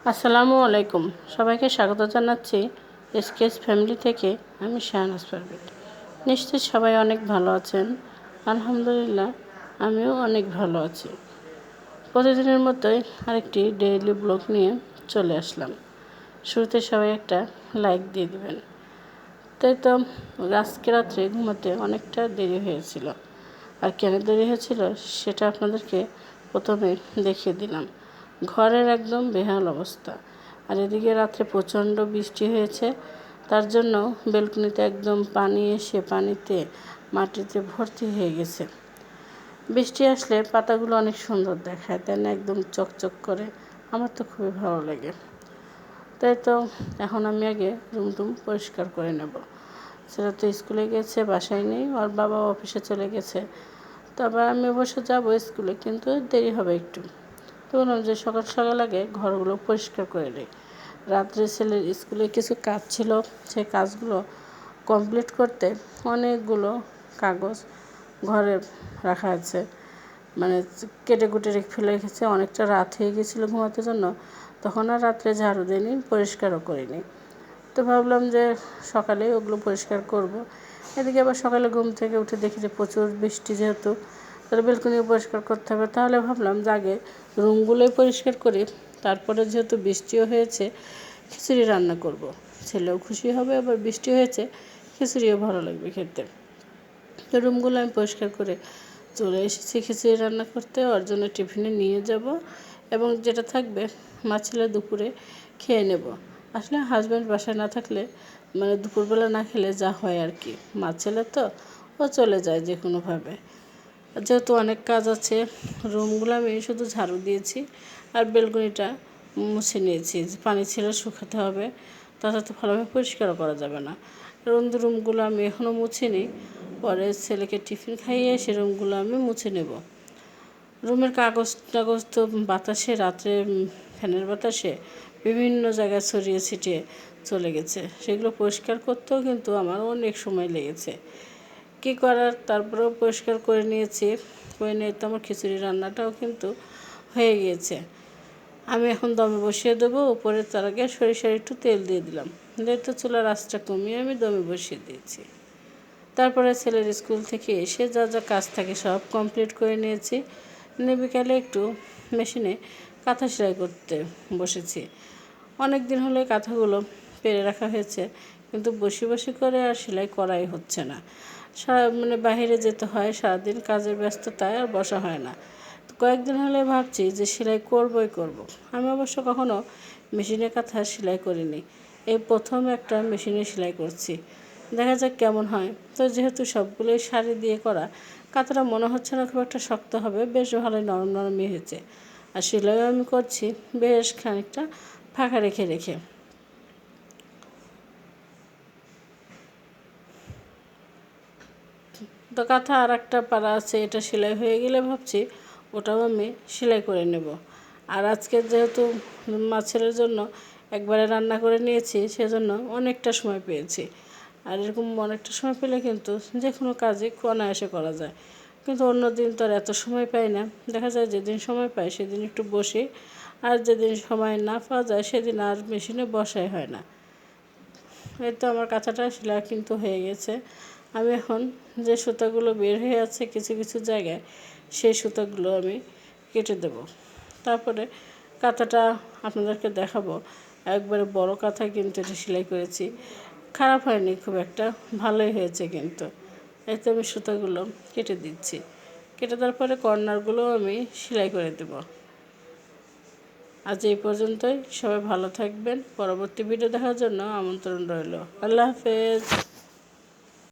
আসসালামু আলাইকুম। সবাইকে স্বাগত জানাচ্ছি এসকেএস ফ্যামিলি থেকে। আমি শাহনাজ পারভীন। নিশ্চয়ই সবাই অনেক ভালো আছেন। আলহামদুলিল্লাহ, আমিও অনেক ভালো আছি। প্রতিদিনের মতোই আরেকটি ডেইলি ব্লগ নিয়ে চলে আসলাম। শুরুতে সবাই একটা লাইক দিয়ে দেবেন। তাই তো আজকে রাত্রে ঘুমাতে অনেকটা দেরি হয়েছিল। আর কেন দেরি হয়েছিল সেটা আপনাদেরকে প্রথমে দেখিয়ে দিলাম। ঘরের একদম বেহাল অবস্থা। আর এদিকে রাত্রে প্রচণ্ড বৃষ্টি হয়েছে, তার জন্য বেলকনিতে একদম পানি এসে পানিতে মাটিতে ভর্তি হয়ে গেছে। বৃষ্টি আসলে পাতাগুলো অনেক সুন্দর দেখায়, তাই না? একদম চকচক করে। আমার তো খুবই ভালো লাগে। তাই তো এখন আমি আগে রুম পরিষ্কার করে নেব। সেটা তো স্কুলে গেছে, বাসায় নেই, ওর বাবা অফিসে চলে গেছে। তবে আমি অবশ্য যাবো স্কুলে, কিন্তু দেরি হবে একটু। তো বললাম যে সকাল সকাল আগে ঘরগুলো পরিষ্কার করে নিই। রাত্রে ছেলের স্কুলে কিছু কাজ ছিল, সেই কাজগুলো কমপ্লিট করতে অনেকগুলো কাগজ ঘরে রাখা আছে, মানে কেটে কুটে ফেলে রেখেছে। অনেকটা রাত হয়ে গেছিলো ঘুমাতে জন্য, তখন আর রাত্রে ঝাড়ু দিইনি, পরিষ্কারও করিনি। তো ভাবলাম যে সকালে ওগুলো পরিষ্কার করব। এদিকে আবার সকালে ঘুম থেকে উঠে দেখি যে প্রচুর বৃষ্টি, যেহেতু তাহলে বেলকনিও পরিষ্কার করতে হবে। তাহলে ভাবলাম যে আগে রুমগুলোই পরিষ্কার করি, তারপরে যেহেতু বৃষ্টিও হয়েছে খিচুড়ি রান্না করব। ছেলেও খুশি হবে, আবার বৃষ্টি হয়েছে খিচুড়িও ভালো লাগবে খেতে। তো রুমগুলো আমি পরিষ্কার করে চলে এসেছি খিচুড়ি রান্না করতে। ওর জন্য টিফিনে নিয়ে যাব, এবং যেটা থাকবে মা ছেলে দুপুরে খেয়ে নেব। আসলে হাজব্যান্ড বাসায় না থাকলে, মানে দুপুরবেলা না খেলে যা হয় আর কি, মা ছেলে তো ও চলে যায় যে কোনোভাবে। যেহেতু অনেক কাজ আছে, রুমগুলো আমি শুধু ঝাড়ু দিয়েছি আর বেলকনিটা মুছে নিয়েছি। পানি ছিল, শুকাতে হবে, তাছাড়া তো ভালোভাবে পরিষ্কারও করা যাবে না। রুমগুলো আমি এখনও মুছিনি, পরে ছেলেকে টিফিন খাইয়ে সে রুমগুলো আমি মুছে নেব। রুমের কাগজ টাগজ তো বাতাসে, রাত্রে ফ্যানের বাতাসে বিভিন্ন জায়গায় ছড়িয়ে ছিটিয়ে চলে গেছে। সেগুলো পরিষ্কার করতেও কিন্তু আমার অনেক সময় লেগেছে। কী করার, তারপরেও পরিষ্কার করে নিয়েছি। করে নিয়ে তো আমার খিচুড়ি রান্নাটাও কিন্তু হয়ে গিয়েছে। আমি এখন দমে বসিয়ে দেবো। উপরে তার আগে সরিষার একটু তেল দিয়ে দিলাম, যেহেতু চুলার আঁচটা কমিয়ে আমি দমে বসিয়ে দিয়েছি। তারপরে ছেলের স্কুল থেকে এসে যা যা কাজ থাকে সব কমপ্লিট করে নিয়েছি। বিকালে একটু মেশিনে কাঁথা সেলাই করতে বসেছি। অনেক দিন হলে কাঁথাগুলো পেরে রাখা হয়েছে, কিন্তু বসে বসে করে আর সেলাই করাই হচ্ছে না। মানে বাইরে যেতে হয়, সারাদিন কাজের ব্যস্ততায় আর বসা হয় না। কয়েকদিন হলে ভাবছি যে সেলাই করবই করব। আমি অবশ্য কখনো মেশিনে কাঁথা সেলাই করিনি, এই প্রথম একটা মেশিনে সেলাই করছি। দেখা যাক কেমন হয়। তো যেহেতু সবগুলোই শাড়ি দিয়ে করা, কাঁথাটা মনে হচ্ছে না খুব একটা শক্ত হবে, বেশ ভালোই নরম নরমই হয়েছে। আর সেলাইও আমি করছি বেশ খানিকটা ফাঁকা রেখে রেখে। তো কাঁথা আর একটা পাড়া আছে, এটা সেলাই হয়ে গেলে ভাবছি ওটাও আমি সেলাই করে নেব। আর আজকে যেহেতু মাছের জন্য একবারে রান্না করে নিয়েছি, সেজন্য অনেকটা সময় পেয়েছি। আর এরকম অনেকটা সময় পেলে কিন্তু যে কোনো কাজই অনায়াসে করা যায়। কিন্তু অন্য দিন তো আর এত সময় পাই না। দেখা যায় যেদিন সময় পাই সেদিন একটু বসি, আর যেদিন সময় না পাওয়া যায় সেদিন আর মেশিনে বসাই হয় না। এই তো আমার কাঁথাটা সেলাই কিন্তু হয়ে গেছে। আমি এখন যে সুতাগুলো বের হয়ে আছে কিছু কিছু জায়গায়, সেই সুতাগুলো আমি কেটে দেব। তারপরে কাঁথাটা আপনাদেরকে দেখাবো। একবারে বড় কাঁথা কিন্তু এটা সেলাই করেছি, খারাপ হয়নি খুব একটা, ভালোই হয়েছে কিন্তু। এই তো আমি সুতাগুলো কেটে দিচ্ছি। কেটে দেওয়ার পরে কর্নারগুলো আমি সেলাই করে দেব। আজ এই পর্যন্তই। সবাই ভালো থাকবেন। পরবর্তী ভিডিও দেখার জন্য আমন্ত্রণ রইল। আল্লাহ হাফেজ।